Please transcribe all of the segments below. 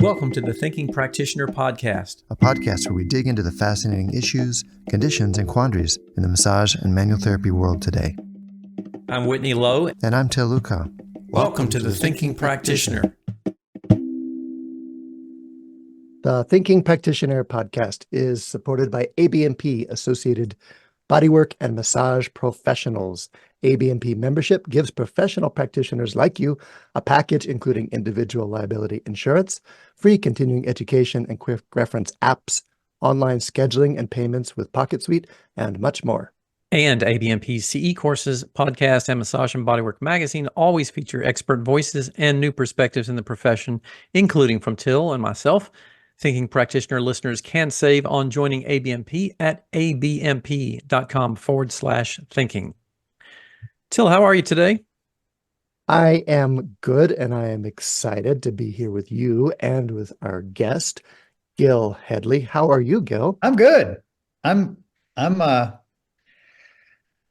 Welcome to the Thinking Practitioner Podcast, a podcast where we dig into the fascinating issues, conditions, and quandaries in the massage and manual therapy world today. I'm Whitney Til. And I'm Til. Welcome to the Thinking Practitioner. The Thinking Practitioner podcast is supported by ABMP, Associated Bodywork and Massage Professionals. ABMP membership gives professional practitioners like you a package including individual liability insurance, free continuing education and quick reference apps, online scheduling and payments with Pocket Suite, and much more. And ABMP's CE courses, podcast, and Massage and Bodywork magazine always feature expert voices and new perspectives in the profession, including from Til and myself. Thinking Practitioner listeners can save on joining ABMP at abmp.com/thinking. Til, how are you today? I am good, and I am excited to be here with you and with our guest, Gil Hedley. How are you, Gil? I'm good. I'm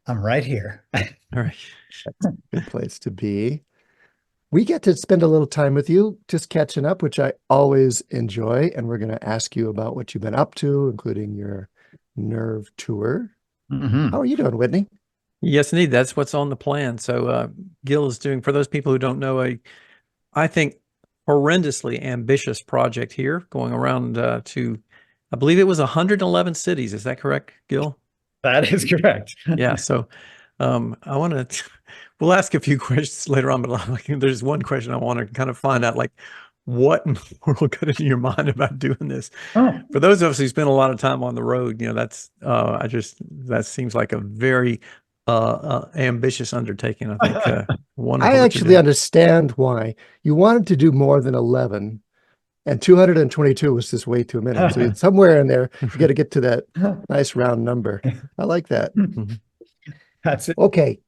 right here. All right. That's a good place to be. We get to spend a little time with you, just catching up, which I always enjoy. And we're going to ask you about what you've been up to, including your nerve tour. Mm-hmm. How are you doing, Whitney? Yes, indeed. That's what's on the plan. So Gil is doing, for those people who don't know, I think, horrendously ambitious project here, going around to, I believe it was 111 cities. Is that correct, Gil? That is correct. Yeah. So I want to, we'll ask a few questions later on, but there's one question I want to kind of find out, like, what in the world got into your mind about doing this? Oh. For those of us who spend a lot of time on the road, that's, that seems like a very ambitious undertaking. I think wonderful. I actually understand why you wanted to do more than 11, and 222 was just way too many. So somewhere in there, you got to get to that nice round number. I like that. That's it. Okay.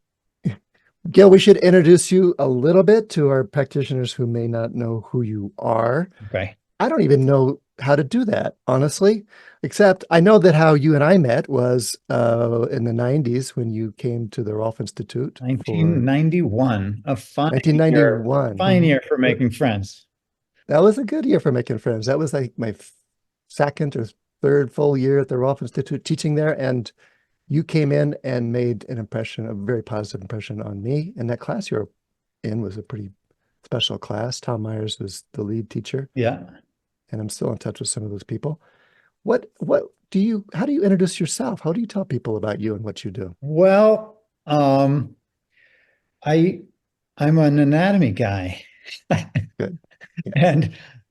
Gil, we should introduce you a little bit to our practitioners who may not know who you are. Okay. I don't even know how to do that, honestly, except I know that how you and I met was in the 90s when you came to the Rolf Institute. 1991, a fine 1991. fine year for making friends. That was a good year for making friends. That was like my second or third full year at the Rolf Institute teaching there. And you came in and made an impression, a very positive impression on me. And that class you were in was a pretty special class. Tom Myers was the lead teacher. Yeah. And I'm still in touch with some of those people. How do you introduce yourself? How do you tell people about you and what you do? Well, I'm an anatomy guy. Good.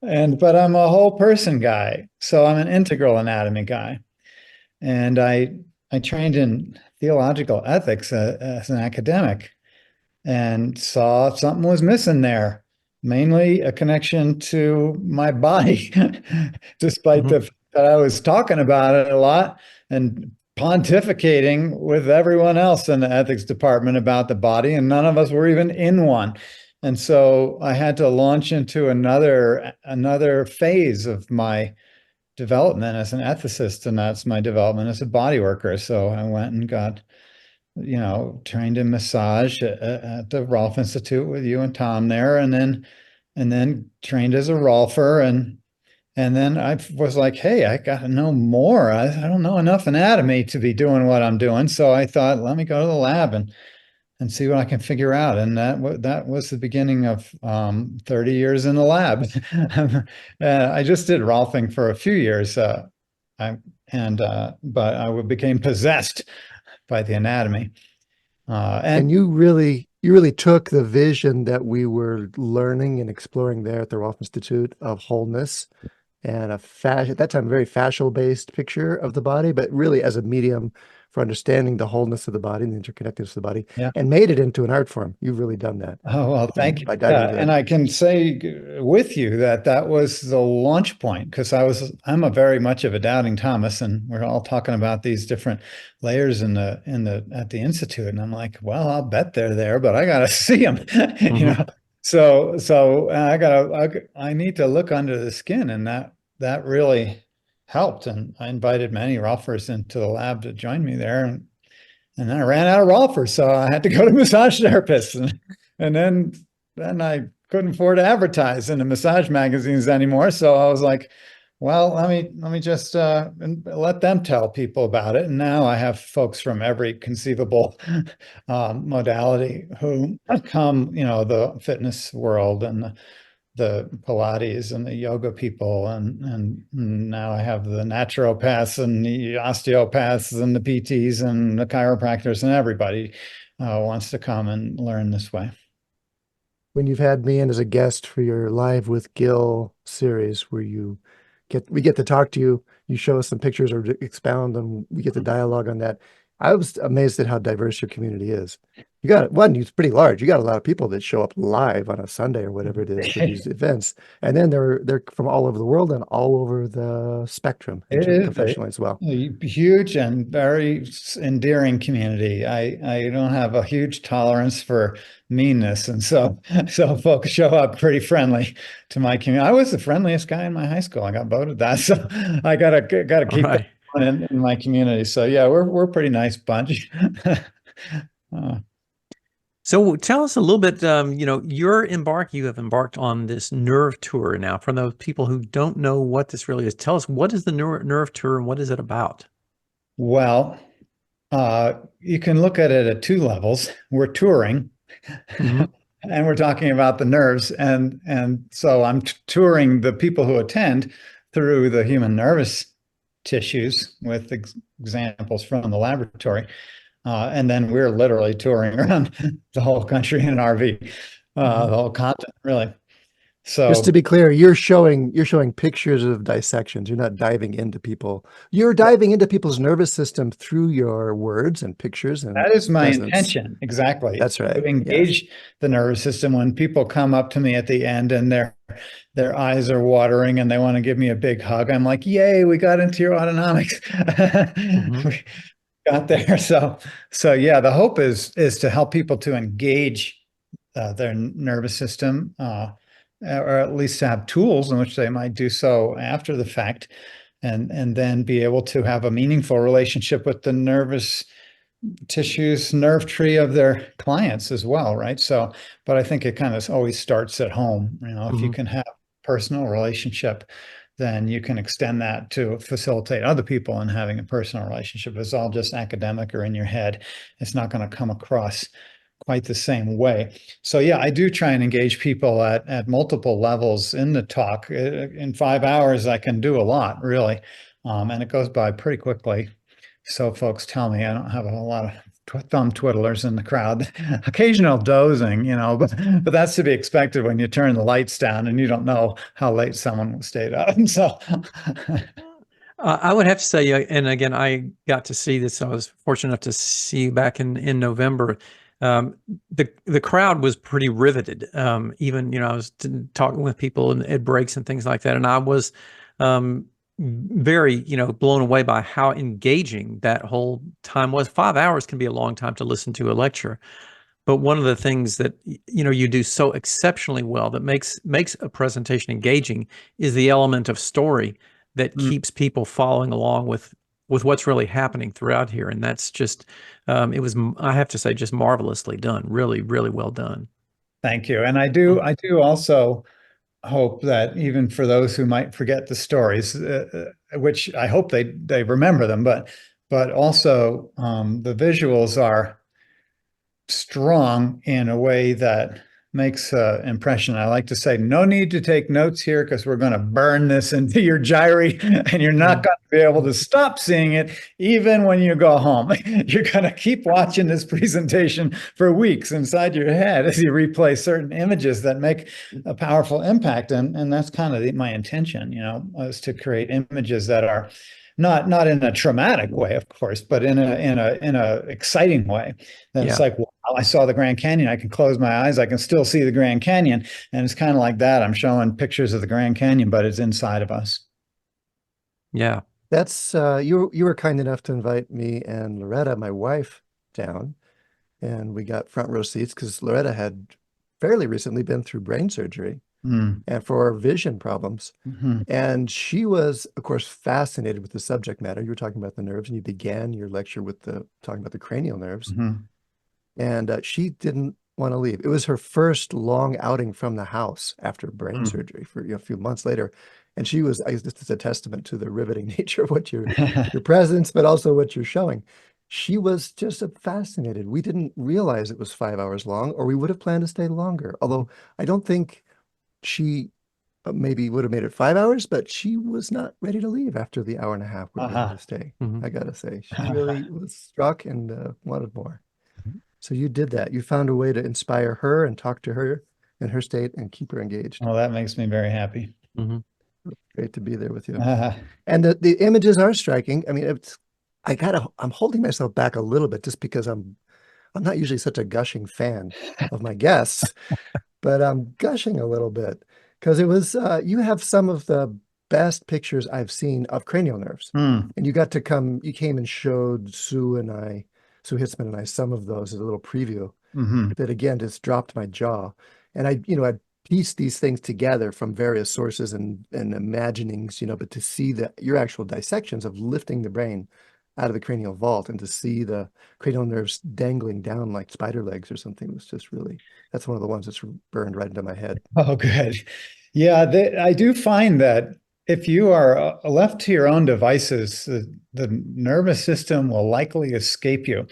But I'm a whole person guy. So I'm an integral anatomy guy. And I trained in theological ethics as an academic and saw something was missing there, mainly a connection to my body, despite the fact that I was talking about it a lot and pontificating with everyone else in the ethics department about the body, and none of us were even in one. And so I had to launch into another phase of my development as an ethicist, and that's my development as a body worker. So I went and got, trained in massage at the Rolf Institute with you and Tom there, and then trained as a Rolfer, and then I was like, hey, I got to know more. I don't know enough anatomy to be doing what I'm doing. So I thought, let me go to the lab and see what I can figure out. And that was the beginning of 30 years in the lab. I just did Rolfing for a few years, but I became possessed by the anatomy. And you really took the vision that we were learning and exploring there at the Rolf Institute of wholeness and at that time, very fascial-based picture of the body, but really as a medium for understanding the wholeness of the body and the interconnectedness of the body, and made it into an art form. You've really done that. Oh, well, thank you. And I can say with you that was the launch point, because I'm a very much of a doubting Thomas, and we're all talking about these different layers at the Institute. And I'm like, well, I'll bet they're there, but I got to see them, So I need to look under the skin, and that really helped. And I invited many Rolfers into the lab to join me there, and then I ran out of Rolfers, so I had to go to massage therapists, and then I couldn't afford to advertise in the massage magazines anymore. So I was like, well, let me just let them tell people about it. And now I have folks from every conceivable modality who come, the fitness world and the Pilates and the yoga people, and now I have the naturopaths and the osteopaths and the PTs and the chiropractors, and everybody wants to come and learn this way. When you've had me in as a guest for your Live with Gil series, where we get to talk to you, you show us some pictures or expound, and we get to dialogue on that. I was amazed at how diverse your community is. You got one, it's pretty large. You got a lot of people that show up live on a Sunday or whatever it is for these events. And then they're from all over the world and all over the spectrum It is professionally as well. a huge and very endearing community. I don't have a huge tolerance for meanness, and so folks show up pretty friendly to my community. I was the friendliest guy in my high school. I got voted that, so I gotta keep Right. that in my community. So yeah, we're a pretty nice bunch. So tell us a little bit, you have embarked on this nerve tour now. For those people who don't know what this really is, tell us, what is the nerve tour and what is it about? Well, you can look at it at two levels. We're touring. Mm-hmm. And we're talking about the nerves, and so I'm touring the people who attend through the human nervous tissues with examples from the laboratory, and then we're literally touring around the whole country in an RV, the whole continent, really. So just to be clear, you're showing pictures of dissections. You're not diving into people. You're diving into people's nervous system through your words and pictures and that is my presence. intention. Exactly. That's right. To engage the nervous system. When people come up to me at the end and their eyes are watering and they want to give me a big hug, I'm like, yay, we got into your autonomics. We got there. So yeah, the hope is to help people to engage their nervous system, or at least to have tools in which they might do so after the fact, and then be able to have a meaningful relationship with the nervous tissues, nerve tree of their clients as well, right? So, but I think it kind of always starts at home. If you can have personal relationship, then you can extend that to facilitate other people in having a personal relationship. If it's all just academic or in your head, it's not going to come across quite the same way. So yeah, I do try and engage people at multiple levels in the talk. In 5 hours, I can do a lot, really. And it goes by pretty quickly. So folks tell me I don't have a lot of thumb twiddlers in the crowd. Occasional dozing, but that's to be expected when you turn the lights down and you don't know how late someone stayed up. So I would have to say, and again, I got to see this. I was fortunate enough to see you back in November. The crowd was pretty riveted. Even, I was talking with people at breaks and things like that. And I was very, blown away by how engaging that whole time was. 5 hours can be a long time to listen to a lecture. But one of the things that, you do so exceptionally well that makes a presentation engaging is the element of story that keeps people following along with what's really happening throughout here. And that's just, it was, I have to say, just marvelously done. Really, really well done. Thank you. And I do also hope that even for those who might forget the stories, which I hope they remember them, but also the visuals are strong in a way that makes an impression. I like to say, no need to take notes here because we're going to burn this into your gyri and you're not going to be able to stop seeing it even when you go home. You're going to keep watching this presentation for weeks inside your head as you replay certain images that make a powerful impact. And that's kind of my intention, is to create images that are not in a traumatic way, of course, but in a exciting way. That it's like, wow, I saw the Grand Canyon. I can close my eyes. I can still see the Grand Canyon. And it's kind of like that. I'm showing pictures of the Grand Canyon, but it's inside of us. Yeah. That's you were kind enough to invite me and Loretta, my wife, down, and we got front row seats because Loretta had fairly recently been through brain surgery and for vision problems. And she was, of course, fascinated with the subject matter. You were talking about the nerves, and you began your lecture with talking about the cranial nerves. And she didn't want to leave. It was her first long outing from the house after brain Mm. surgery for a few months later. And she was, I guess this is a testament to the riveting nature of what your presence, but also what you're showing. She was just fascinated. We didn't realize it was 5 hours long, or we would have planned to stay longer. Although I don't think she maybe would have made it 5 hours, but she was not ready to leave after the hour and a half we're going to stay. Mhm. I gotta say, she really was struck and wanted more. So you did that. You found a way to inspire her and talk to her in her state and keep her engaged. Well, that makes me very happy. Mhm. Great to be there with you. Uh, And the images are striking. I mean, I'm holding myself back a little bit just because I'm not usually such a gushing fan of my guests, but I'm gushing a little bit because it was you have some of the best pictures I've seen of cranial nerves. mm, And you came and showed Sue Hitzman and I some of those as a little preview mhm. that again just dropped my jaw. And I pieced these things together from various sources and imaginings, but to see your actual dissections of lifting the brain out of the cranial vault and to see the cranial nerves dangling down like spider legs or something was just really, that's one of the ones that's burned right into my head. Oh, good. Yeah, I do find that if you are left to your own devices, the nervous system will likely escape you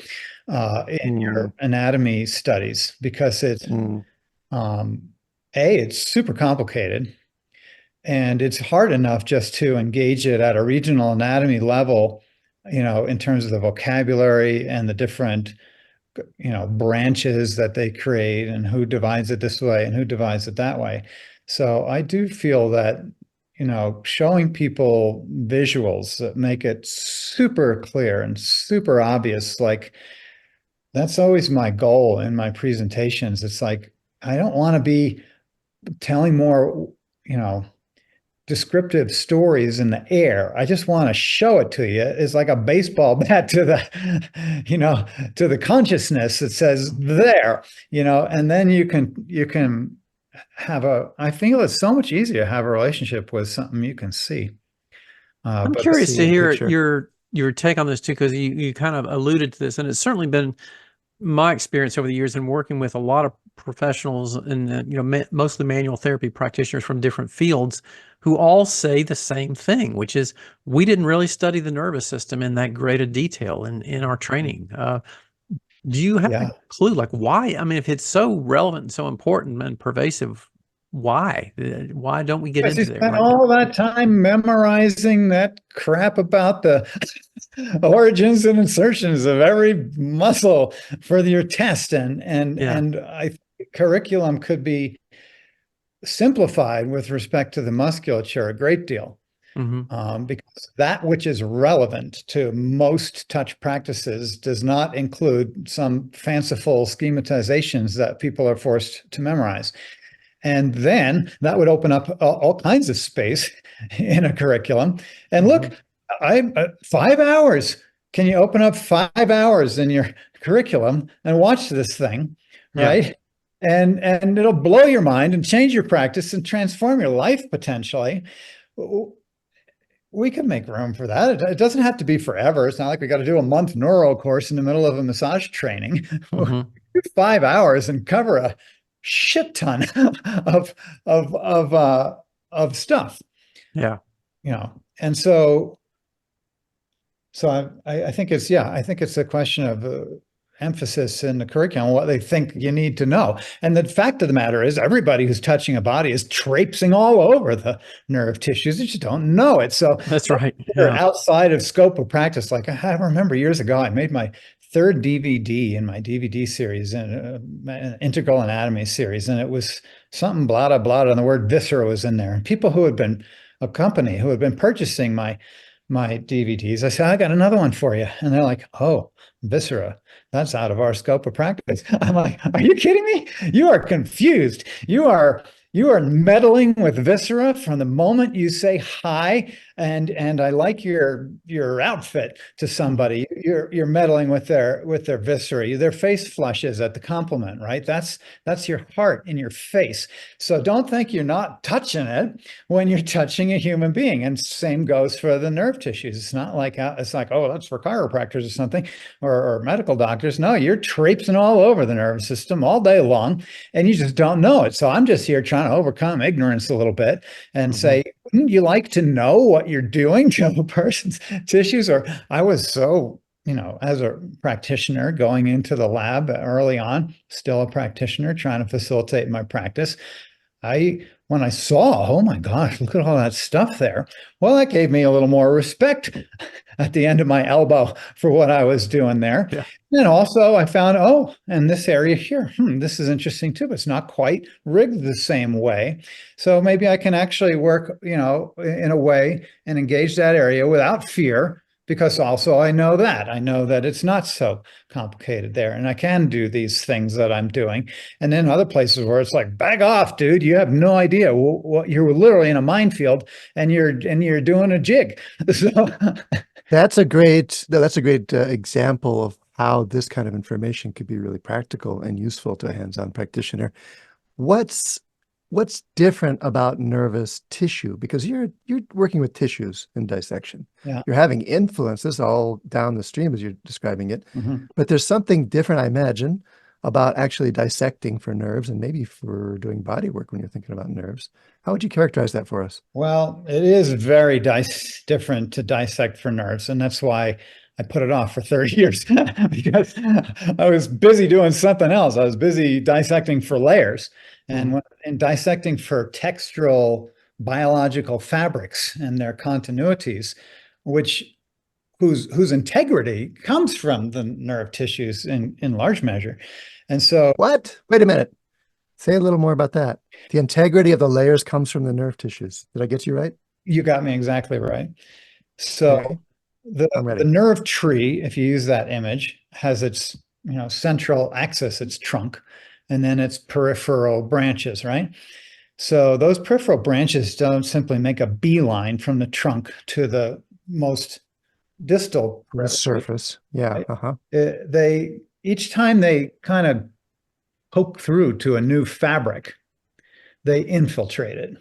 in your anatomy studies because it's super complicated and it's hard enough just to engage it at a regional anatomy level, in terms of the vocabulary and the different branches that they create and who divides it this way and who divides it that way. So I do feel that, showing people visuals that make it super clear and super obvious, like that's always my goal in my presentations. It's like, I don't want to be telling more, descriptive stories in the air. I just want to show it to you. It's like a baseball bat to the consciousness that says there, and then you can I feel it's so much easier to have a relationship with something you can see. I'm But curious to hear picture. your take on this too, because you kind of alluded to this, and it's certainly been my experience over the years in working with a lot of professionals and mostly manual therapy practitioners from different fields who all say the same thing, which is we didn't really study the nervous system in that great a detail in our training. Do you have a clue, like why? I mean, if it's so relevant and so important and pervasive, why? Why don't we get into you there? spent all that time memorizing that crap about the origins and insertions of every muscle for your test, and I think curriculum could be simplified with respect to the musculature a great deal. Because that which is relevant to most touch practices does not include some fanciful schematizations that people are forced to memorize. And then that would open up all kinds of space in a curriculum. And look, 5 hours. Can you open up 5 hours in your curriculum and watch this thing, right? And it'll blow your mind and change your practice and transform your life potentially. We can make room for that. It doesn't have to be forever. It's not like we got to do a month neuro course in the middle of a massage training. 5 hours and cover a shit ton of stuff. Yeah. And so I think it's a question of emphasis in the curriculum, what they think you need to know. And the fact of the matter is everybody who's touching a body is traipsing all over the nerve tissues. You just don't know it. So that's right. They're outside of scope of practice. Like I remember years ago, I made my third DVD in my DVD series, an integral anatomy series. And it was something blah, blah, blah, and the word viscera was in there. And people who had been purchasing my DVDs, I said, I got another one for you. And they're like, oh, viscera, that's out of our scope of practice. I'm like, are you kidding me? You are confused. You are You are meddling with viscera from the moment you say hi, and I like your outfit to somebody. You're meddling with their viscera. Their face flushes at the compliment, right? That's your heart in your face. So don't think you're not touching it when you're touching a human being. And same goes for the nerve tissues. It's not like oh, that's for chiropractors or something, or medical doctors. No, you're traipsing all over the nervous system all day long, and you just don't know it. So I'm just here trying to overcome ignorance a little bit and say, wouldn't you like to know what you're doing to a person's tissues? Or I was so, as a practitioner going into the lab early on, still a practitioner trying to facilitate my practice. When I saw, oh my gosh, look at all that stuff there. Well, that gave me a little more respect at the end of my elbow for what I was doing there. Yeah. And also I found, oh, and this area here, this is interesting too, but it's not quite rigged the same way. So maybe I can actually work, in a way and engage that area without fear, because also I know that it's not so complicated there, and I can do these things that I'm doing. And then other places where it's like, back off, dude, you have no idea what you're literally in a minefield, and you're doing a jig. So That's a great example of how this kind of information could be really practical and useful to a hands-on practitioner. What's different about nervous tissue? Because you're working with tissues in dissection. Yeah. You're having influences all down the stream as you're describing it. Mhm. But there's something different, I imagine, about actually dissecting for nerves, and maybe for doing body work when you're thinking about nerves. How would you characterize that for us? Well, it is very different to dissect for nerves, and that's why I put it off for 30 years because I was busy doing something else. I was busy dissecting for layers, and dissecting for textural biological fabrics and their continuities, whose integrity comes from the nerve tissues in large measure. And so, What? Wait a minute. Say a little more about that. The integrity of the layers comes from the nerve tissues. Did I get you right? you got me exactly right. So Okay, the I'm ready. nerve tree, if you use that image, has its central axis, its trunk, and then its peripheral branches, right? So those peripheral branches don't simply make a beeline from the trunk to the most distal From the surface. Yeah. right? They each time they kind of poke through to a new fabric, they infiltrate it.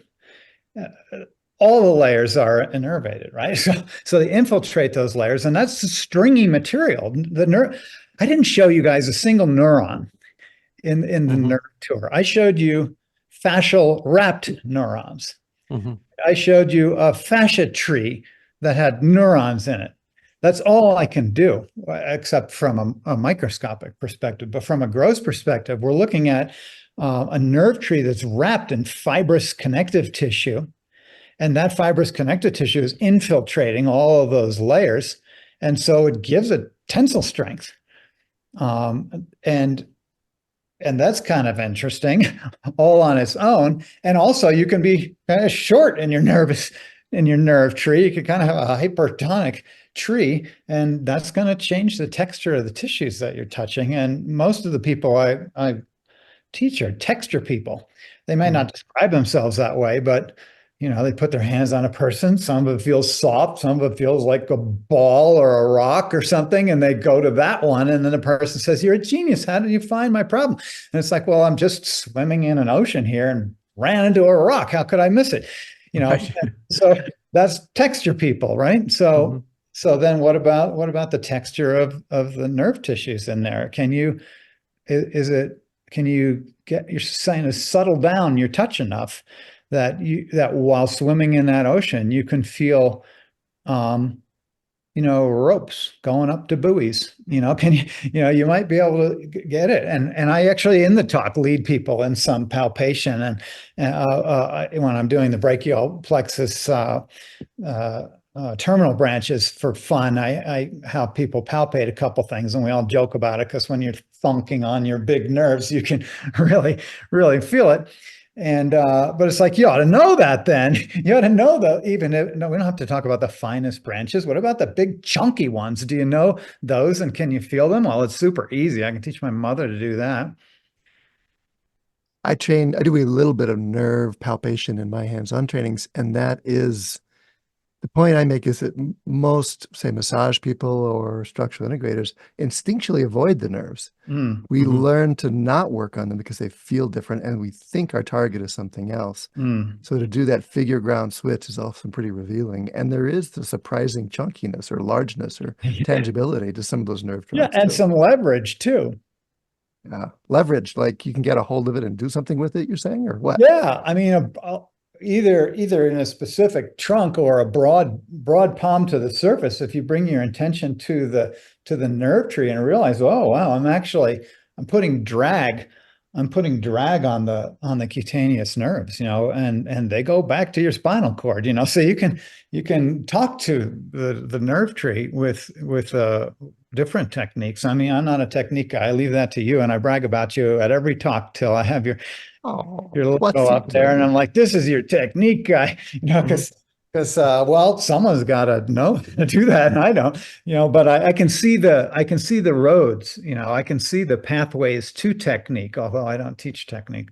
All the layers are innervated, right? So they infiltrate those layers, and that's stringy material. I didn't show you guys a single neuron in the nerve tour. I showed you fascial wrapped neurons. I showed you a fascia tree that had neurons in it. That's all I can do, except from a microscopic perspective. But from a gross perspective, we're looking at a nerve tree that's wrapped in fibrous connective tissue. And that fibrous connective tissue is infiltrating all of those layers. And so it gives it tensile strength. And that's kind of interesting all on its own. And also you can be kind of short in your nerve tree. You could kind of have a hypertonic tree, and that's going to change the texture of the tissues that you're touching. And most of the people I teach are texture people. They may not describe themselves that way, but they put their hands on a person. Some of it feels soft. Some of it feels like a ball or a rock or something. And they go to that one. And then the person says, "You're a genius. How did you find my problem?" And it's like, well, I'm just swimming in an ocean here and ran into a rock. How could I miss it? Right. So that's texture people, right? So then what about the texture of the nerve tissues in there? Can you get your sign to settle down your touch enough that while swimming in that ocean, you can feel, ropes going up to buoys, can you might be able to get it. And I actually in the talk lead people in some palpation. And when I'm doing the brachial plexus, terminal branches for fun, I have people palpate a couple things, and we all joke about it because when you're thunking on your big nerves, you can really, really feel it. And but it's like, you ought to know that then. You ought to know that even if, no, we don't have to talk about the finest branches. What about the big chunky ones? Do you know those, and can you feel them? Well, it's super easy. I can teach my mother to do that. I do a little bit of nerve palpation in my hands-on trainings, and that is the point I make is that most, say, massage people or structural integrators instinctually avoid the nerves. Mm, We Mhm. learn to not work on them because they feel different and we think our target is something else. mm. So to do that figure ground switch is often pretty revealing. And there is the surprising chunkiness or largeness or Yeah. tangibility to some of those nerve Yeah, drops and too. some leverage too. Leverage, like you can get a hold of it and do something with it, you're saying, or what? Yeah, I mean, either in a specific trunk or a broad palm to the surface. If you bring your intention to the nerve tree and realize, oh wow, I'm putting drag. I'm putting drag on the cutaneous nerves, and they go back to your spinal cord, so you can talk to the nerve tree with different techniques. I mean, I'm not a technique guy. I leave that to you, and I brag about you at every talk till I have Oh, your what's logo he up there, and doing? I'm like, this is your technique guy, Mhm. because well, someone's got to know to do that, and I don't, but I can see the roads, I can see the pathways to technique, although I don't teach technique.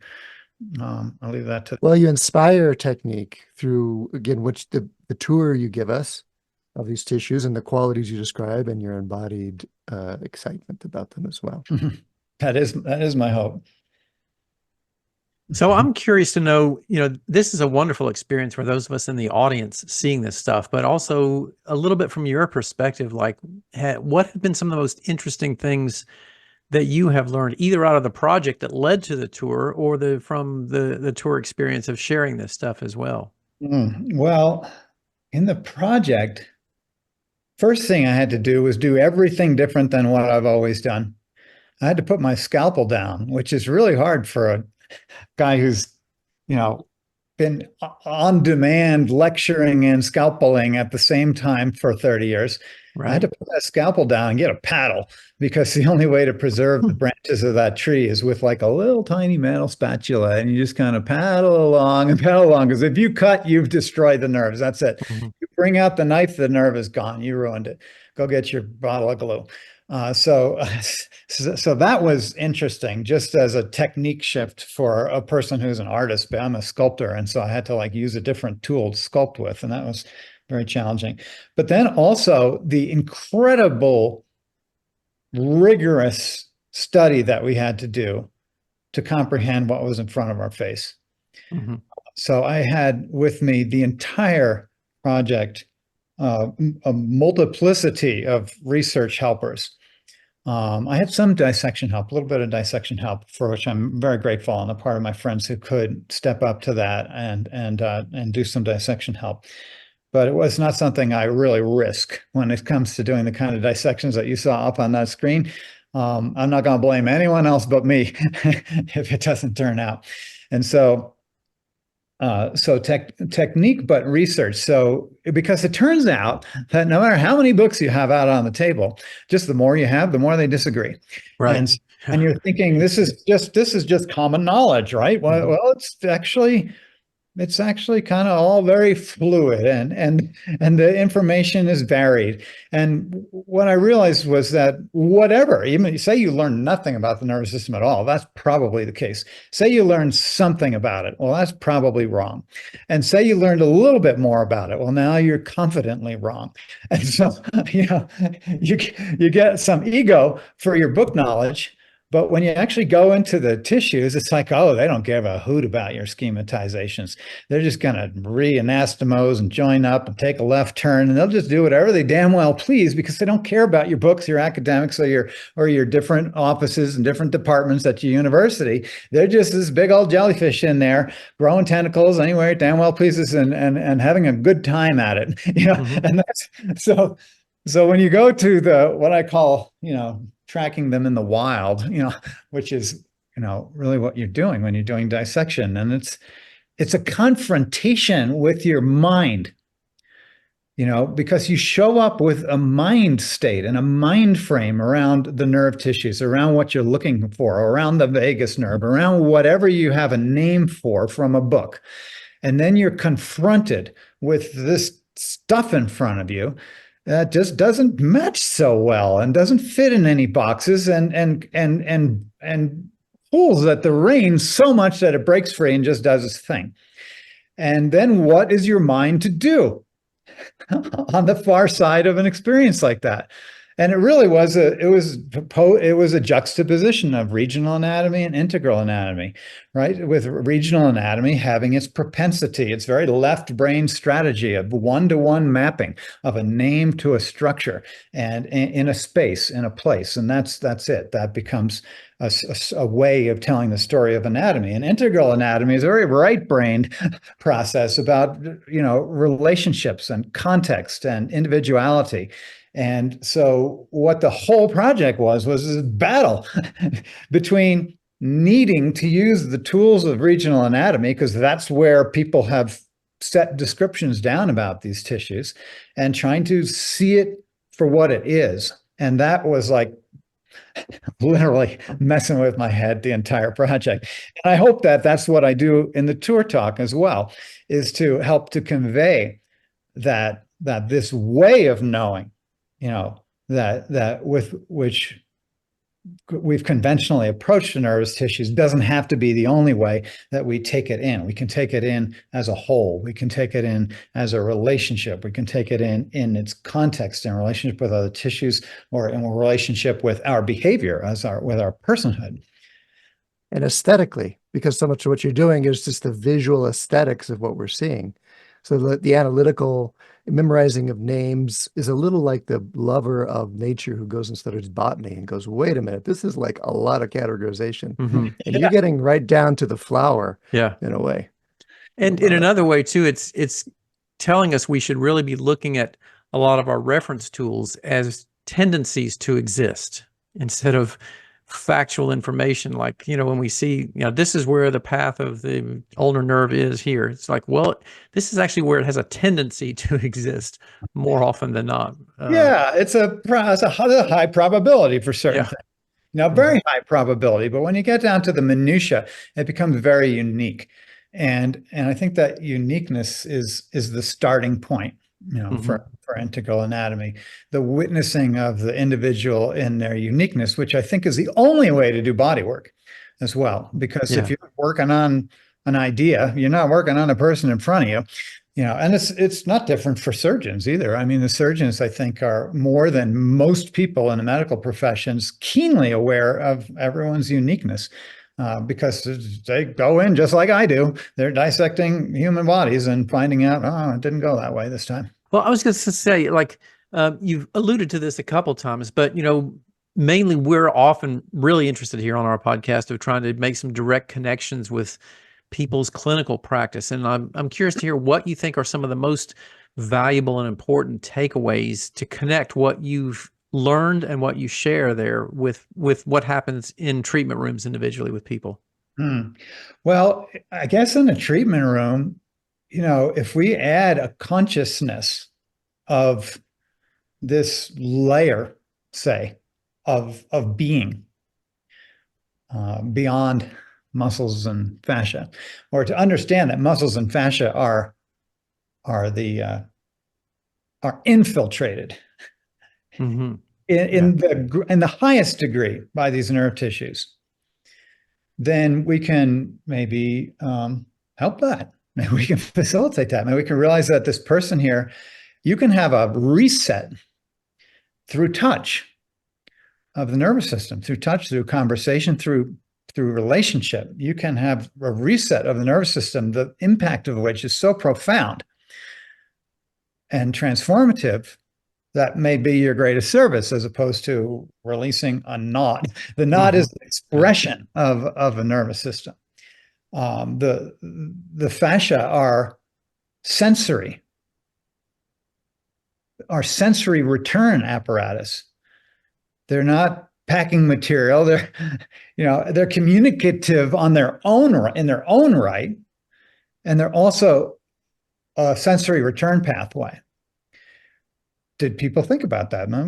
I'll leave that to. Well, you inspire technique through, again, which the tour you give us of these tissues and the qualities you describe and your embodied excitement about them as well. That is my hope. So I'm curious to know, this is a wonderful experience for those of us in the audience seeing this stuff, but also a little bit from your perspective, like what have been some of the most interesting things that you have learned either out of the project that led to the tour or from the tour experience of sharing this stuff as well? Well, in the project, first thing I had to do was do everything different than what I've always done. I had to put my scalpel down, which is really hard for a guy who's, been on demand lecturing and scalpeling at the same time for 30 years. I had Right. to put that scalpel down and get a paddle because the only way to preserve the branches of that tree is with like a little tiny metal spatula. And you just kind of paddle along and paddle along. Because if you cut, you've destroyed the nerves. That's it. Mhm. You bring out the knife, the nerve is gone. You ruined it. Go get your bottle of glue. So that was interesting, just as a technique shift for a person who's an artist. But I'm a sculptor, and so I had to like use a different tool to sculpt with, and that was very challenging. But then also the incredible, rigorous study that we had to do to comprehend what was in front of our face. Mhm. So I had with me the entire project, a multiplicity of research helpers. I had some dissection help, a little bit of dissection help, for which I'm very grateful on the part of my friends who could step up to that and do some dissection help. But it was not something I really risk when it comes to doing the kind of dissections that you saw up on that screen. I'm not going to blame anyone else but me if it doesn't turn out. And so technique, but research. So because it turns out that no matter how many books you have out on the table, just the more you have, the more they disagree. Right. And you're thinking this is just common knowledge, right? Well, Mhm. well, it's actually kind of all very fluid and the information is varied. And what I realized was that whatever, even say you learn nothing about the nervous system at all, that's probably the case. Say you learned something about it, well, that's probably wrong. And say you learned a little bit more about it, well, now you're confidently wrong. And so, you get some ego for your book knowledge. But when you actually go into the tissues, it's like, oh, they don't give a hoot about your schematizations. They're just going to re-anastomose and join up and take a left turn, and they'll just do whatever they damn well please because they don't care about your books, your academics, or your different offices and different departments at your university. They're just this big old jellyfish in there growing tentacles anywhere it damn well pleases and having a good time at it. Mhm. And that's so when you go to the what I call, tracking them in the wild, which is, really what you're doing when you're doing dissection. And it's a confrontation with your mind, because you show up with a mind state and a mind frame around the nerve tissues, around what you're looking for, around the vagus nerve, around whatever you have a name for from a book. And then you're confronted with this stuff in front of you that just doesn't match so well and doesn't fit in any boxes and pulls at the reins so much that it breaks free and just does its thing. And then what is your mind to do on the far side of an experience like that? And it really was a juxtaposition of regional anatomy and integral anatomy, right? With regional anatomy having its propensity, its very left brain strategy of one-to-one mapping of a name to a structure and in a space, in a place. And that's it. That becomes a way of telling the story of anatomy. And integral anatomy is a very right-brained process about, relationships and context and individuality. And so what the whole project was this battle between needing to use the tools of regional anatomy, because that's where people have set descriptions down about these tissues, and trying to see it for what it is. And that was like literally messing with my head the entire project. And I hope that that's what I do in the tour talk as well, is to help to convey that this way of knowing, that with which we've conventionally approached the nervous tissues doesn't have to be the only way that we take it in. We can take it in as a whole. We can take it in as a relationship. We can take it in its context, in relationship with other tissues, or in a relationship with our behavior with our personhood. And aesthetically, because so much of what you're doing is just the visual aesthetics of what we're seeing. So the analytical memorizing of names is a little like the lover of nature who goes and studies botany and goes, wait a minute, this is like a lot of categorization. And you're getting right down to the flower in a way. And in another way too, it's telling us we should really be looking at a lot of our reference tools as tendencies to exist instead of factual information. Like, when we see, this is where the path of the ulnar nerve is here. It's like, well, this is actually where it has a tendency to exist more often than not. It's a high probability for certain things. Very high probability. But when you get down to the minutia, it becomes very unique. And I think that uniqueness is the starting point, for integral anatomy, the witnessing of the individual in their uniqueness, which I think is the only way to do body work as well. Because if you're working on an idea, you're not working on a person in front of you, and it's not different for surgeons either. I mean, the surgeons, I think, are more than most people in the medical professions keenly aware of everyone's uniqueness. Because they go in just like I do. They're dissecting human bodies and finding out, it didn't go that way this time. Well, I was going to say, you've alluded to this a couple times, but, mainly we're often really interested here on our podcast of trying to make some direct connections with people's clinical practice. And I'm curious to hear what you think are some of the most valuable and important takeaways to connect what you've learned and what you share there with what happens in treatment rooms individually with people. Well, I guess in a treatment room, if we add a consciousness of this layer, say, of being beyond muscles and fascia, or to understand that muscles and fascia are infiltrated in the highest degree by these nerve tissues, then we can maybe help that. Maybe we can facilitate that. Maybe we can realize that this person here, you can have a reset through touch of the nervous system, through touch, through conversation, through relationship. You can have a reset of the nervous system, the impact of which is so profound and transformative that may be your greatest service, as opposed to releasing a knot. The knot is the expression of a nervous system. The fascia are sensory return apparatus. They're not packing material. They're communicative in their own right, and they're also a sensory return pathway. Did people think about that? No,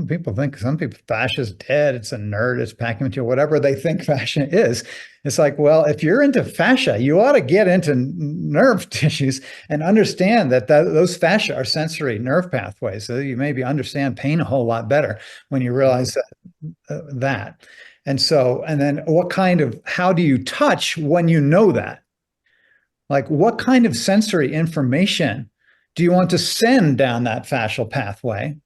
some people, fascia is dead, it's inert, it's packing material, whatever they think fascia is. It's like, well, if you're into fascia, you ought to get into nerve tissues and understand that those fascia are sensory nerve pathways. So you maybe understand pain a whole lot better when you realize that. And so, and then how do you touch when you know that? Like, what kind of sensory information do you want to send down that fascial pathway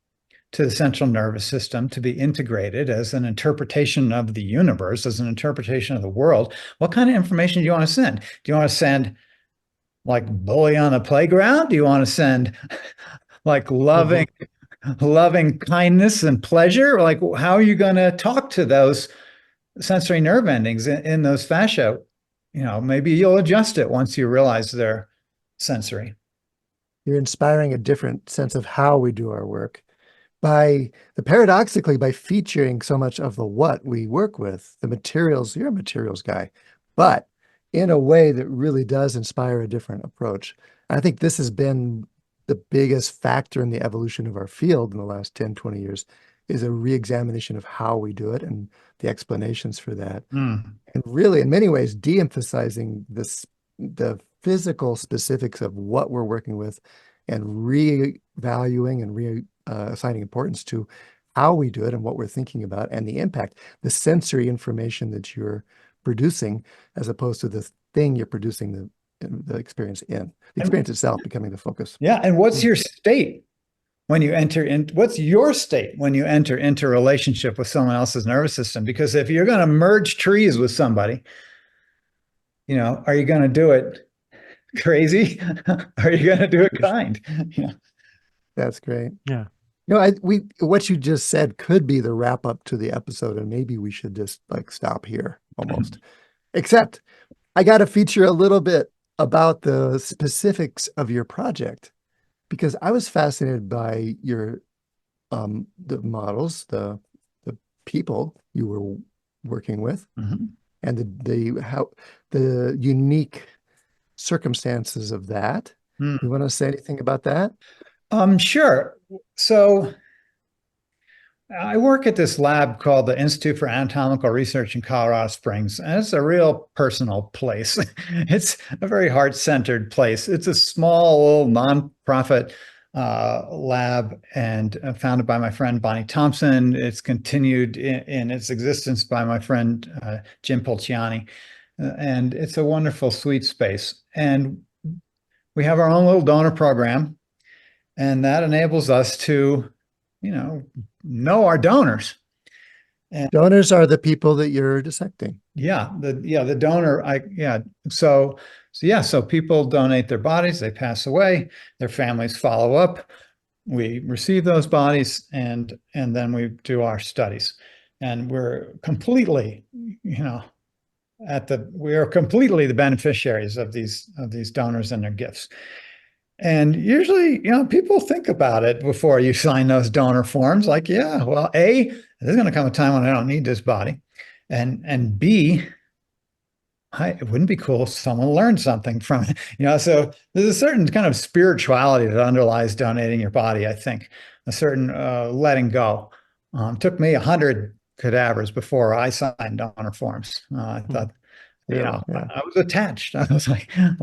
to the central nervous system to be integrated as an interpretation of the universe, as an interpretation of the world? What kind of information do you want to send? Do you want to send like bully on a playground? Do you want to send like loving kindness and pleasure? Like, how are you going to talk to those sensory nerve endings in those fascia? Maybe you'll adjust it once you realize they're sensory. You're inspiring a different sense of how we do our work paradoxically, by featuring so much of the what we work with, the materials. You're a materials guy, but in a way that really does inspire a different approach. I think this has been the biggest factor in the evolution of our field in the last 10, 20 years, is a re-examination of how we do it and the explanations for that. And really, in many ways, de-emphasizing the physical specifics of what we're working with, and re-valuing and assigning importance to how we do it and what we're thinking about and the impact, the sensory information that you're producing, as opposed to the thing you're producing the experience in. The experience itself becoming the focus. Yeah. And what's your state when you what's your state when you enter into a relationship with someone else's nervous system? Because if you're going to merge trees with somebody, are you going to do it crazy? Are you going to do it kind? Yeah. That's great. Yeah. What you just said could be the wrap up to the episode, and maybe we should just like stop here almost. Except I got to feature a little bit about the specifics of your project, because I was fascinated by your the models, the people you were working with, and the unique circumstances of that. You want to say anything about that? Sure. So I work at this lab called the Institute for Anatomical Research in Colorado Springs, and it's a real personal place. It's a very heart-centered place. It's a small little nonprofit lab, and founded by my friend Bonnie Thompson. It's continued in its existence by my friend Jim Polciani, and it's a wonderful, sweet space. And we have our own little donor program, and that enables us to, know our donors. And donors are the people that you're dissecting. The donor. So people donate their bodies, they pass away, their families follow up, we receive those bodies, and then we do our studies. And we're completely, we are completely the beneficiaries of these donors and their gifts. And usually, people think about it before you sign those donor forms. Like, yeah, well, A, there's going to come a time when I don't need this body. And B, it wouldn't be cool if someone learned something from it. So there's a certain kind of spirituality that underlies donating your body, I think. A certain letting go. It took me 100 cadavers before I signed donor forms. I thought, I was attached. I was like, I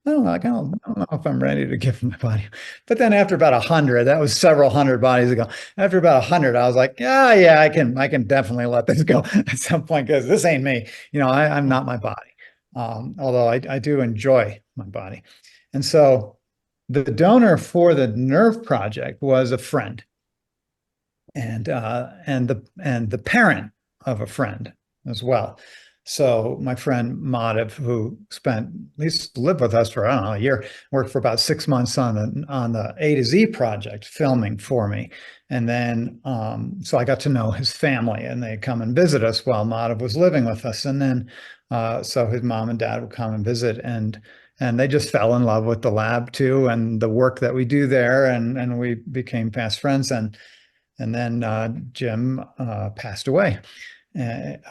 don't know if I'm ready to give my body. But then after about 100, that was several hundred bodies ago. After about 100, I was like, yeah, I can definitely let this go at some point, because this ain't me. I'm not my body. Although I do enjoy my body. And so the donor for the Nerve Project was a friend, and the parent of a friend as well. So my friend Madhav, who lived with us for, I don't know, a year, worked for about 6 months on the A to Z project, filming for me. And then, so I got to know his family, and they'd come and visit us while Madhav was living with us. And then, so his mom and dad would come and visit, and they just fell in love with the lab too, and the work that we do there. And we became fast friends. And then Jim passed away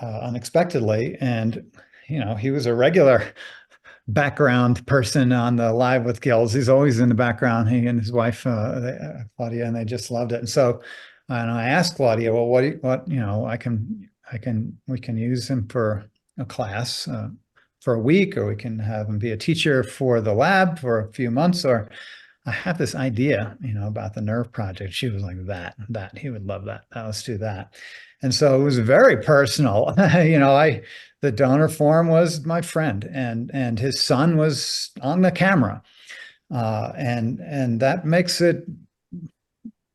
unexpectedly. And, he was a regular background person on the Live with Gills. He's always in the background, he and his wife, Claudia, and they just loved it. And so, and I asked Claudia, well, we can use him for a class for a week, or we can have him be a teacher for the lab for a few months, or I have this idea, about the Nerve Project. She was like, he would love that. Let's do that. And so it was very personal. The donor form was my friend, and his son was on the camera. And that makes it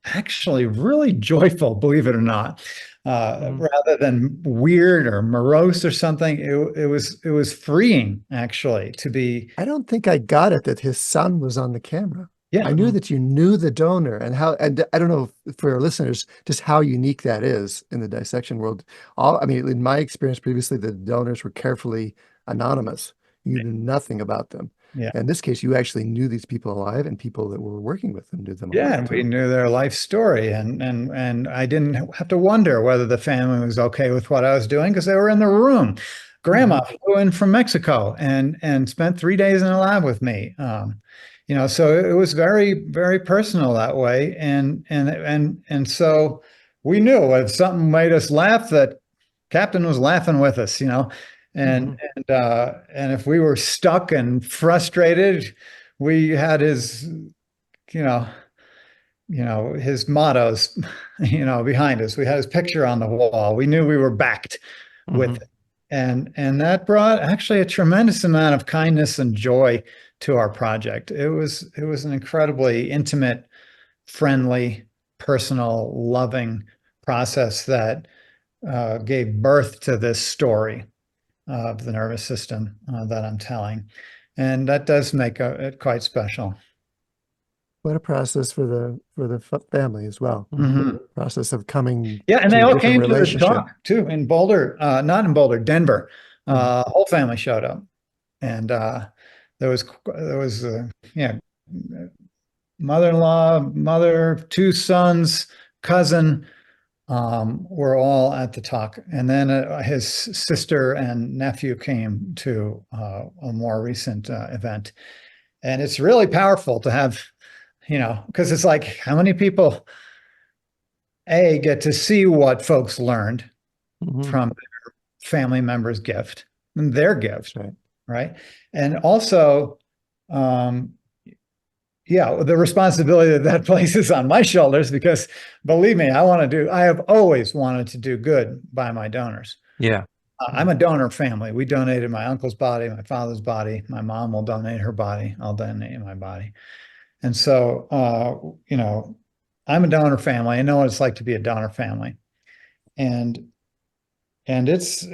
actually really joyful, believe it or not. Rather than weird or morose or something, it was freeing, actually, to be. I don't think I got it that his son was on the camera. Yeah. I knew that you knew the donor, and I don't know for our listeners just how unique that is in the dissection world. In my experience previously, the donors were carefully anonymous. You knew nothing about them. Yeah. In this case, you actually knew these people alive, and people that were working with them knew them alive. Yeah, and we knew their life story, and I didn't have to wonder whether the family was okay with what I was doing, because they were in the room. Grandma flew in from Mexico and spent 3 days in a lab with me. So it was very, very personal that way, and so we knew if something made us laugh, that Captain was laughing with us, and if we were stuck and frustrated, we had his, his mottos, behind us. We had his picture on the wall. We knew we were backed with it. And that brought actually a tremendous amount of kindness and joy to our project. It was an incredibly intimate, friendly, personal, loving process that gave birth to this story of the nervous system that I'm telling. And that does make it quite special. What a process for the family as well. Process of coming. Yeah, and to they a all different came to the relationship. talk too in Boulder, not in Boulder, Denver. Whole family showed up, and there was mother-in-law, mother, 2 sons, cousin, were all at the talk, and then his sister and nephew came to a more recent event, and it's really powerful to have. Because it's like, how many people get to see what folks learned from their family member's gift and their gift, right? And also, the responsibility that places on my shoulders, because believe me, I have always wanted to do good by my donors. Yeah. I'm a donor family. We donated my uncle's body, my father's body. My mom will donate her body. I'll donate my body. And so, I'm a donor family. I know what it's like to be a donor family, and it's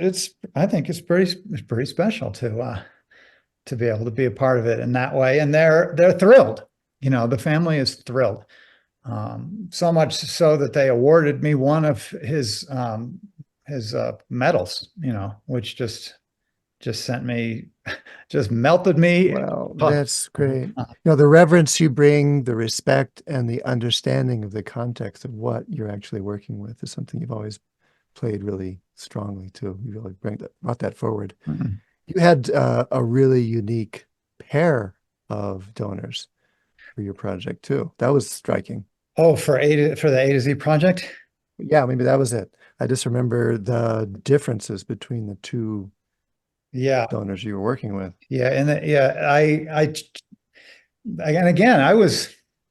I think it's pretty special to be able to be a part of it in that way. And they're thrilled. The family is thrilled, so much so that they awarded me one of his medals. Which just melted me. Well, that's great. The reverence you bring, the respect, and the understanding of the context of what you're actually working with is something you've always played really strongly too. You really brought that forward. You had a really unique pair of donors for your project too. That was striking. Oh, for the A to Z project? Yeah, maybe that was it. I just remember the differences between the two donors you were working with. Yeah, and I was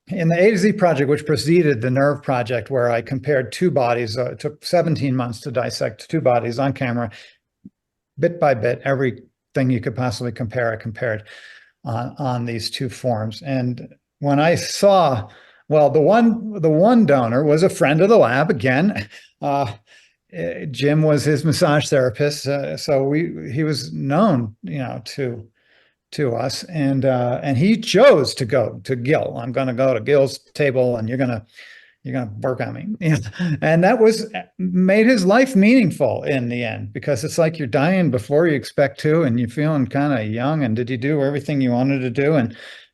in the A to Z project, which preceded the Nerve Project, where I compared 2 bodies. It took 17 months to dissect 2 bodies on camera, bit by bit. Everything you could possibly compare, I compared on these 2 forms. And when I saw, well, the one donor was a friend of the lab again. Jim was his massage therapist, so he was known, to us, and he chose to go to Gil. I'm going to go to Gil's table, and you're going to work on me, and that made his life meaningful in the end, because it's like you're dying before you expect to, and you're feeling kind of young. And did you do everything you wanted to do?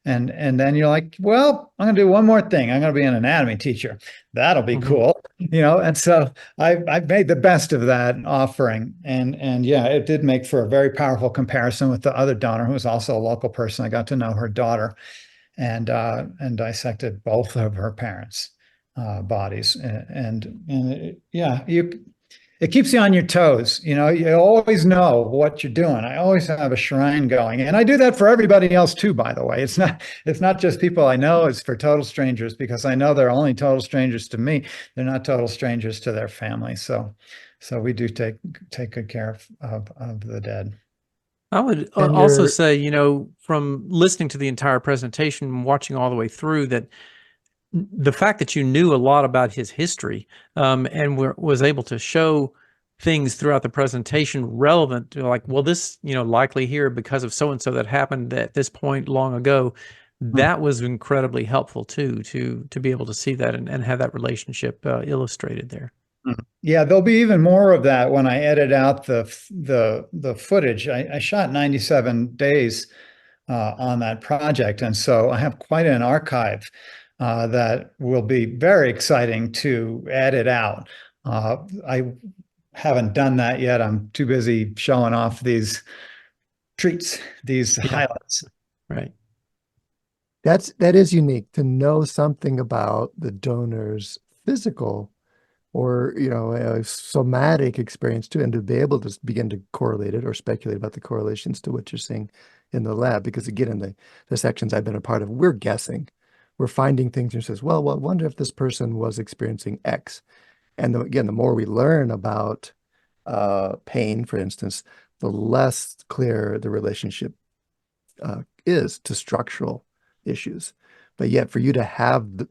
And then you're like, well, I'm going to do one more thing. I'm going to be an anatomy teacher. That'll be cool, And so I've made the best of that offering, and yeah, it did make for a very powerful comparison with the other donor, who was also a local person. I got to know her daughter, and dissected both of her parents' bodies, and it keeps you on your toes. You know, you always know what you're doing. I always have a shrine going, and I do that for everybody else too, by the way. It's not just people I know, it's for total strangers, because I know they're only total strangers to me. They're not total strangers to their family. So we do take good care of the dead. I would And also you're say, you know, from listening to the entire presentation and watching all the way through, that the fact that you knew a lot about his history, and was able to show things throughout the presentation relevant to, like, well, this, you know, likely here because of so and so that happened at this point long ago. That was incredibly helpful too, to be able to see that and have that relationship illustrated there. Yeah, there'll be even more of that when I edit out the footage. I shot 97 days on that project, and so I have quite an archive that will be very exciting to edit out. I haven't done that yet. I'm too busy showing off these treats, these highlights. Right. that is unique to know something about the donor's physical or a somatic experience too, and to be able to begin to correlate it or speculate about the correlations to what you're seeing in the lab. Because again, in the sections I've been a part of, we're guessing, we're finding things and says, well, I wonder if this person was experiencing X. And again, the more we learn about pain, for instance, the less clear the relationship is to structural issues. But yet, for you to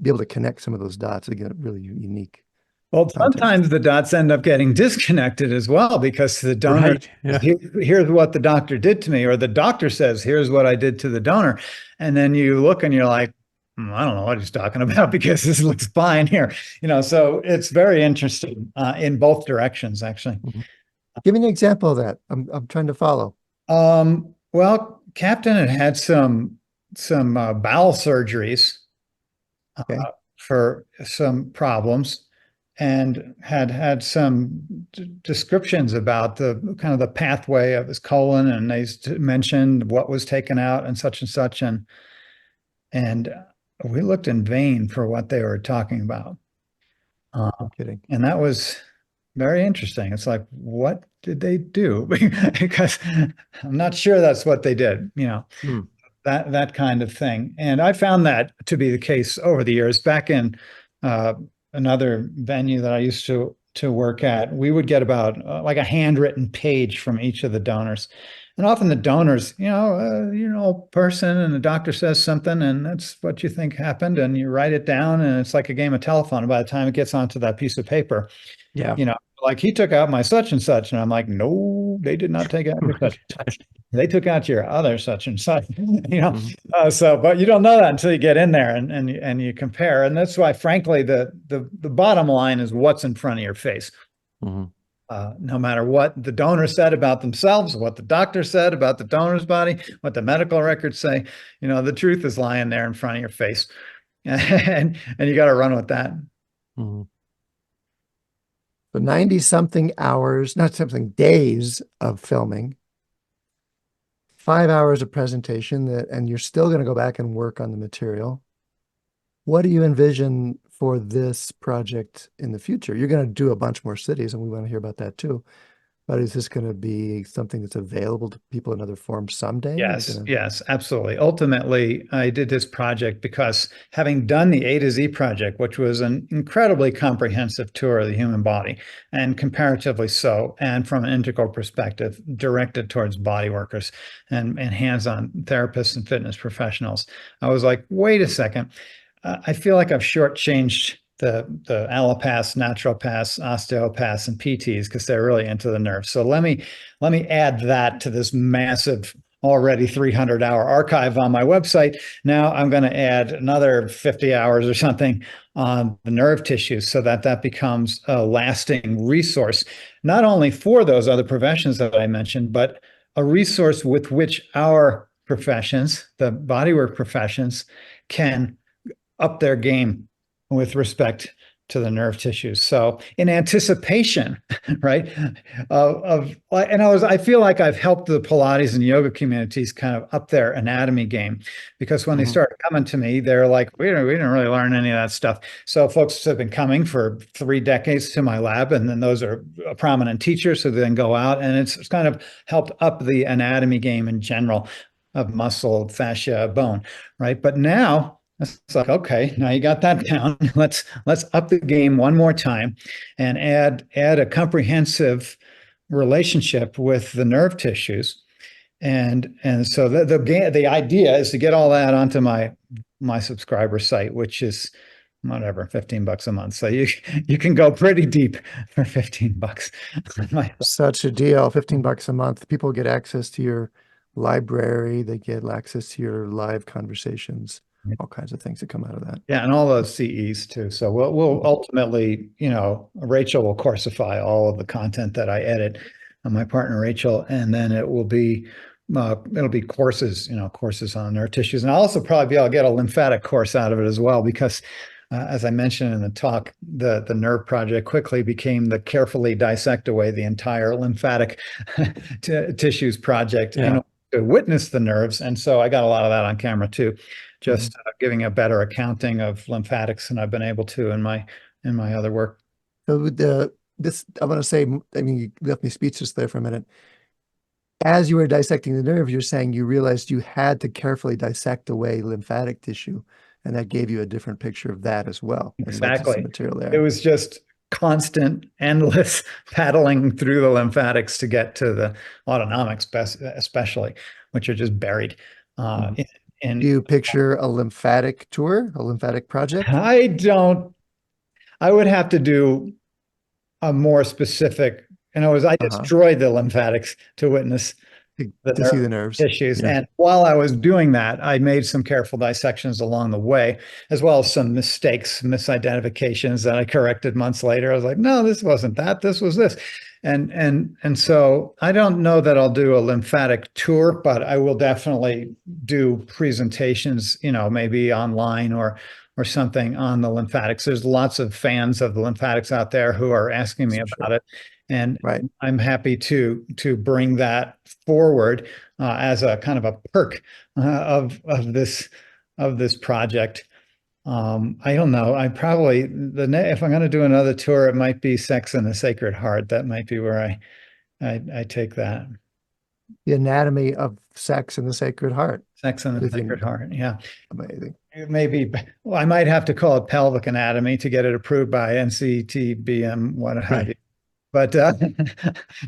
be able to connect some of those dots, again, really unique. Well, sometimes the dots end up getting disconnected as well, because the donor, Right. Yeah. here's what the doctor did to me, or the doctor says, here's what I did to the donor. And then you look and you're like, I don't know what he's talking about, because this looks fine here. So it's very interesting in both directions, actually. Mm-hmm. Give me an example of that. I'm trying to follow. Well, Captain had some bowel surgeries for some problems, and had some descriptions about the kind of the pathway of his colon, and they mentioned what was taken out and such, and we looked in vain for what they were talking about. No kidding. And that was very interesting. It's like, what did they do? Because I'm not sure that's what they did, that kind of thing. And I found that to be the case over the years. Back in another venue that I used to work at, we would get about like a handwritten page from each of the donors. And often the donors, person, and the doctor says something, and that's what you think happened, and you write it down, and it's like a game of telephone. By the time it gets onto that piece of paper, like, he took out my such and such, and I'm like, no, they did not take out your such and such. They took out your other such and such. But you don't know that until you get in there and you compare. And that's why, frankly, the bottom line is what's in front of your face. Mm-hmm. No matter what the donor said about themselves, what the doctor said about the donor's body, what the medical records say, the truth is lying there in front of your face, and you got to run with that. Mm-hmm. So 90-something hours, not something days of filming, 5 hours of presentation, and you're still going to go back and work on the material. What do you envision for this project in the future? You're going to do a bunch more cities, and we want to hear about that too. But is this going to be something that's available to people in other forms someday? Yes, absolutely. Ultimately, I did this project because, having done the A to Z project, which was an incredibly comprehensive tour of the human body, and comparatively so, and from an integral perspective, directed towards body workers and hands-on therapists and fitness professionals, I was like, wait a second. I feel like I've shortchanged the allopaths, naturopaths, osteopaths, and PTs, because they're really into the nerves. So let me add that to this massive, already 300-hour archive on my website. Now I'm going to add another 50 hours or something on the nerve tissues, so that becomes a lasting resource, not only for those other professions that I mentioned, but a resource with which our professions, the bodywork professions, can up their game with respect the nerve tissues. So in anticipation, right, and I feel like I've helped the Pilates and yoga communities kind of up their anatomy game, because when they started coming to me, they're like, we didn't really learn any of that stuff. So folks have been coming for 3 decades to my lab, and then those are prominent teachers who then go out, and it's kind of helped up the anatomy game in general of muscle, fascia, bone, right? But now it's like, okay, now you got that down. Let's up the game one more time and add a comprehensive relationship with the nerve tissues. And so the idea is to get all that onto my subscriber site, which is whatever, $15 a month. So you can go pretty deep for $15. Such a deal, $15 a month. People get access to your library, they get access to your live conversations, all kinds of things that come out of that. Yeah, and all those CEs too. So we'll ultimately, Rachel will coursify all of the content that I edit, my partner Rachel, and then it will be it'll be courses, courses on nerve tissues, and I'll also probably be able to get a lymphatic course out of it as well, because as I mentioned in the talk, the nerve project quickly became the carefully dissect away the entire lymphatic tissues project in order to witness the nerves. And so I got a lot of that on camera too, just giving a better accounting of lymphatics than I've been able to in my other work. So I want to say, I mean, you left me speechless there for a minute. As you were dissecting the nerve, you're saying you realized you had to carefully dissect away lymphatic tissue, and that gave you a different picture of that as well. Exactly. Material there. It was just constant, endless paddling through the lymphatics to get to the autonomics, especially, which are just buried. Do you picture a lymphatic tour, a lymphatic project? I would have to do a more specific, I destroyed the lymphatics to witness to see the nerves tissues. And while I was doing that, I made some careful dissections along the way, as well as some mistakes, misidentifications that I corrected months later. I was like, no, this wasn't that, this was this. And so I don't know that I'll do a lymphatic tour, but I will definitely do presentations, maybe online or something on the lymphatics. There's lots of fans of the lymphatics out there who are asking me about it. And I'm happy to bring that forward as a kind of a perk of this project. I don't know. I probably if I'm going to do another tour, it might be Sex and the Sacred Heart. That might be where I take that. The anatomy of sex and the Sacred Heart. Sex and the Sacred Heart. Yeah. Amazing. Maybe, I might have to call it pelvic anatomy to get it approved by NCTBM, what have you. But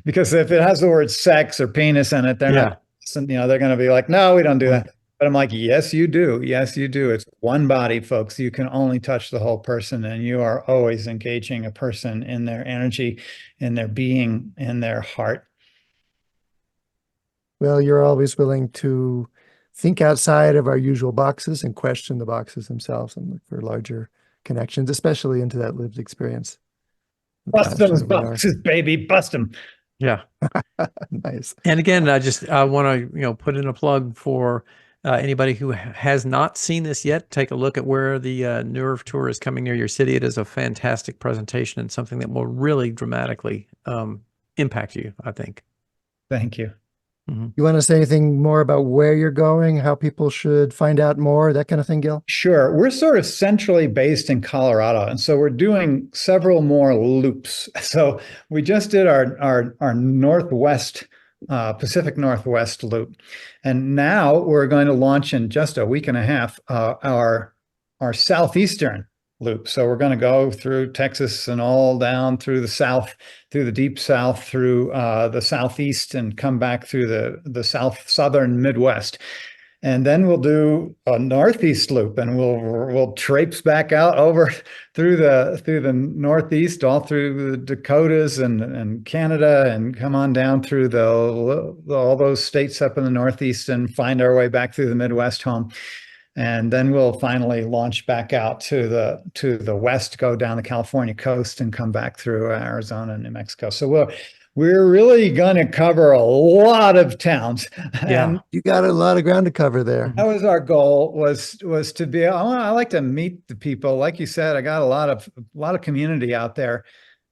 because if it has the word sex or penis in it, they're not, they're going to be like, no, we don't do that. But I'm like, yes, you do. Yes, you do. It's one body, folks. You can only touch the whole person, and you are always engaging a person in their energy, in their being, in their heart. Well, you're always willing to think outside of our usual boxes and question the boxes themselves and look for larger connections, especially into that lived experience. Bust those boxes, baby, bust them. Yeah. Nice. And again, I want to, put in a plug for anybody who has not seen this yet. Take a look at where the Nerve Tour is coming near your city. It is a fantastic presentation and something that will really dramatically impact you, I think. Thank you. You want to say anything more about where you're going, how people should find out more, that kind of thing, Gil? Sure. We're sort of centrally based in Colorado, and so we're doing several more loops. So we just did our Northwest, Pacific Northwest loop, and now we're going to launch in just a week and a half our Southeastern loop. So we're going to go through Texas and all down through the South, through the deep South, through the Southeast, and come back through the southern Midwest. And then we'll do a Northeast loop, and we'll traipse back out over through the Northeast, all through the Dakotas and Canada, and come on down through all those states up in the Northeast, and find our way back through the Midwest home. And then we'll finally launch back out to the west, go down the California coast, and come back through Arizona and New Mexico. So we're really going to cover a lot of towns. Yeah. And You got a lot of ground to cover there. that was our goal, was to be, I like to meet the people. Like you said, I got a lot of community out there,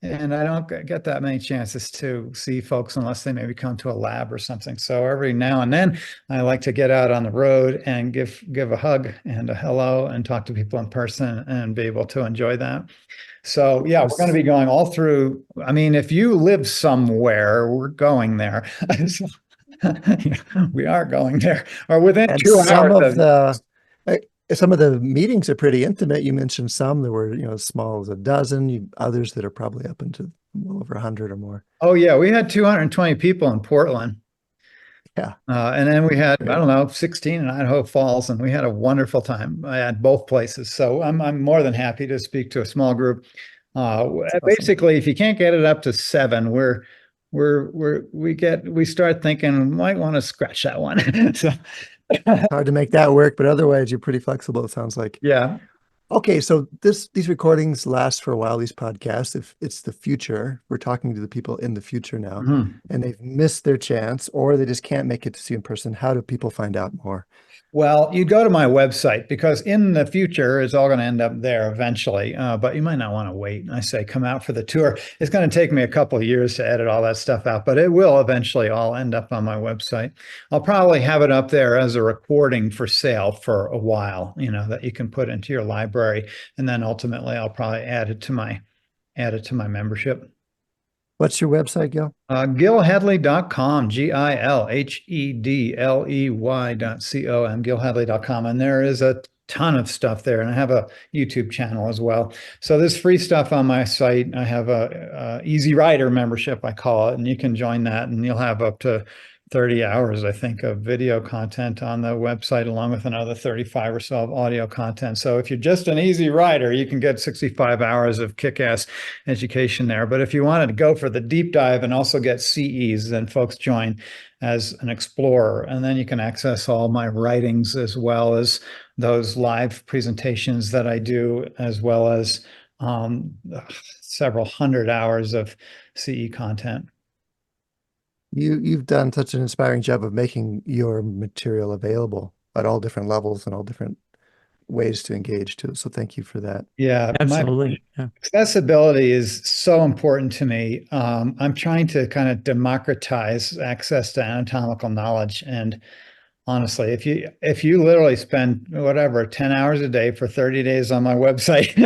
and I don't get that many chances to see folks unless they maybe come to a lab or something. So every now and then I like to get out on the road and give a hug and a hello and talk to people in person and be able to enjoy that. So yeah, we're going to be going all through. I mean, if you live somewhere, we're going there. We are going there, or within And 2 some hours of the meetings are pretty intimate. You mentioned some that were, as small as a dozen, others that are probably up into well over 100 or more. Oh yeah, we had 220 people in Portland. Yeah. And then we had, Great. I don't know, 16 in Idaho Falls, and we had a wonderful time at both places. So I'm more than happy to speak to a small group. Awesome. Basically, if you can't get it up to 7, we start thinking might want to scratch that one. So Hard to make that work, but otherwise you're pretty flexible, it sounds like. yeah. Okay, so these recordings last for a while, these podcasts. If it's the future, we're talking to the people in the future now, Mhm. and they've missed their chance, or they just can't make it to see you in person. How do people find out more? Well, you go to my website, because in the future, it's all going to end up there eventually. But you might not want to wait. I say come out for the tour. It's going to take me a couple of years to edit all that stuff out, but it will eventually all end up on my website. I'll probably have it up there as a recording for sale for a while, that you can put into your library. And then ultimately, I'll probably add it to my membership. What's your website, Gil? GilHedley.com, GilHedley.com, GilHedley.com. And there is a ton of stuff there. And I have a YouTube channel as well. So there's free stuff on my site. I have a Easy Rider membership, I call it, and you can join that, and you'll have up to 30 hours, I think, of video content on the website, along with another 35 or so of audio content. So if you're just an easy rider, you can get 65 hours of kick-ass education there. But if you wanted to go for the deep dive and also get CEs, then folks join as an explorer. And then you can access all my writings, as well as those live presentations that I do, as well as several hundred hours of CE content. You've done such an inspiring job of making your material available at all different levels and all different ways to engage too. So thank you for that. Yeah, Absolutely. Yeah. Accessibility is so important to me. I'm trying to kind of democratize access to anatomical knowledge. And honestly, if you literally spend 10 hours a day for 30 days on my website,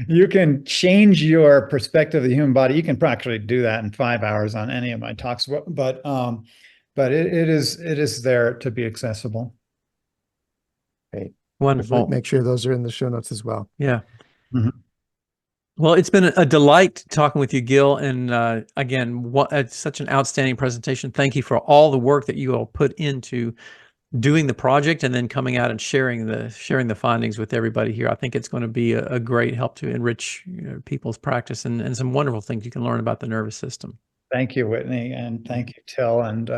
you can change your perspective of the human body. You can practically do that in 5 hours on any of my talks, but it is there to be accessible. Great. Wonderful. Make sure those are in the show notes as well. Yeah. Mhm. Well, it's been a delight talking with you, Gil. And again, it's such an outstanding presentation. Thank you for all the work that you all put into doing the project and then coming out and sharing the findings with everybody here. I think it's going to be a great help to enrich people's practice and some wonderful things you can learn about the nervous system. Thank you, Whitney, and thank you, Til. And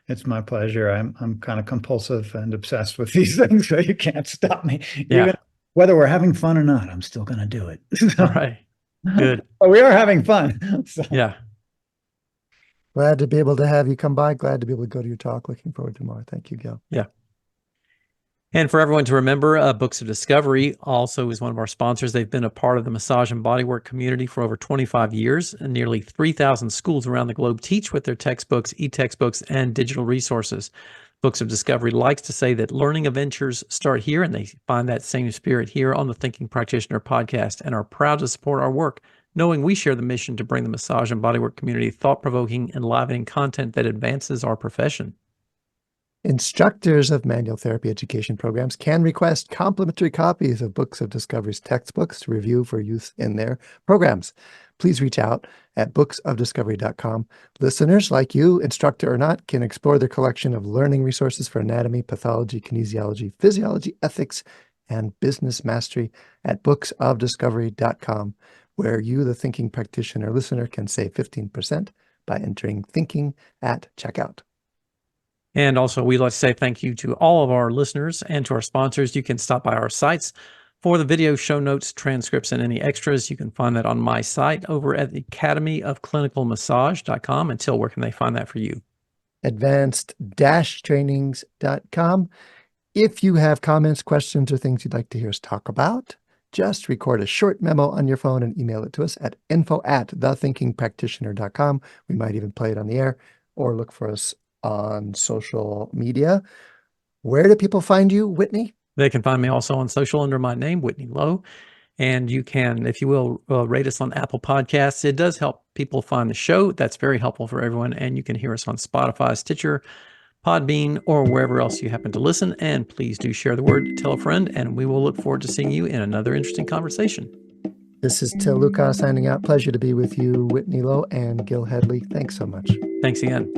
it's my pleasure. I'm kind of compulsive and obsessed with these things, so you can't stop me. Yeah. Even whether we're having fun or not, I'm still going to do it. All right. Good. But we are having fun. So. Yeah. Glad to be able to have you come by. Glad to be able to go to your talk. Looking forward to more. Thank you, Gil. Yeah. And for everyone to remember, Books of Discovery also is one of our sponsors. They've been a part of the massage and bodywork community for over 25 years, and nearly 3,000 schools around the globe teach with their textbooks, e-textbooks, and digital resources. Books of Discovery likes to say that learning adventures start here, and they find that same spirit here on the Thinking Practitioner podcast, and are proud to support our work, knowing we share the mission to bring the massage and bodywork community thought-provoking, enlivening content that advances our profession. Instructors of manual therapy education programs can request complimentary copies of Books of Discovery's textbooks to review for use in their programs. Please reach out at booksofdiscovery.com. Listeners like you, instructor or not, can explore their collection of learning resources for anatomy, pathology, kinesiology, physiology, ethics, and business mastery at booksofdiscovery.com, where you, the thinking practitioner listener, can save 15% by entering thinking at checkout. And also, we'd like to say thank you to all of our listeners and to our sponsors. You can stop by our sites For the video show notes, transcripts, and any extras, you can find that on my site over at the academyofclinicalmassage.com. Until where can they find that for you? advanced-trainings.com. If you have comments, questions, or things you'd like to hear us talk about, just record a short memo on your phone and email it to us at info@thethinkingpractitioner.com. We might even play it on the air, or look for us on social media. Where do people find you, Whitney? They can find me also on social under my name, Whitney Lowe. And you can, if you will, rate us on Apple Podcasts. It does help people find the show. That's very helpful for everyone. And you can hear us on Spotify, Stitcher, Podbean, or wherever else you happen to listen. And please do share the word, tell a friend, and we will look forward to seeing you in another interesting conversation. This is Til Luca signing out. Pleasure to be with you, Whitney Lowe and Gil Hedley. Thanks so much. Thanks again.